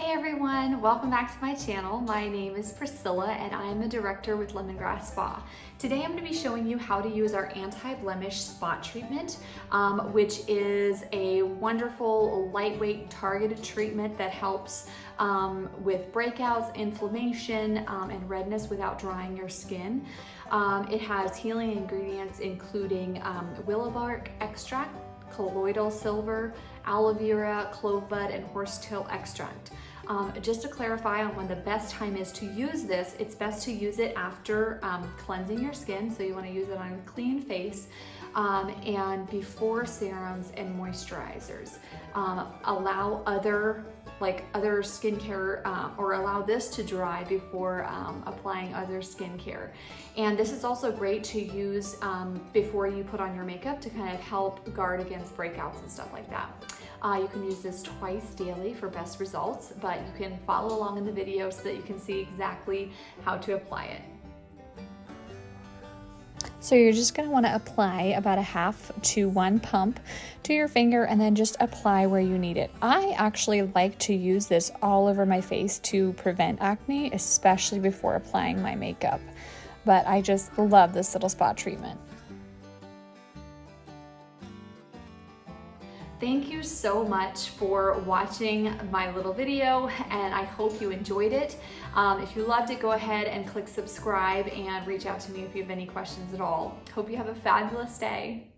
Hey everyone, welcome back to my channel. My name is Priscilla and I am the director with Lemongrass Spa. Today I'm going to be showing you how to use our anti-blemish spot treatment, which is a wonderful lightweight targeted treatment that helps with breakouts, inflammation, and redness without drying your skin. It has healing ingredients including willow bark extract, colloidal silver, aloe vera, clove bud, and horsetail extract. Just to clarify on when the best time is to use this, it's best to use it after cleansing your skin, so you want to use it on a clean face, and before serums and moisturizers. Allow other skincare, or allow this to dry before applying other skincare. And this is also great to use before you put on your makeup to kind of help guard against breakouts and stuff like that. You can use this twice daily for best results, but you can follow along in the video so that you can see exactly how to apply it. So you're just going to want to apply about 1/2 to 1 pump to your finger and then just apply where you need it. I actually like to use this all over my face to prevent acne, especially before applying my makeup. But I just love this little spot treatment. Thank you so much for watching my little video, and I hope you enjoyed it. If you loved it, go ahead and click subscribe and reach out to me if you have any questions at all. Hope you have a fabulous day.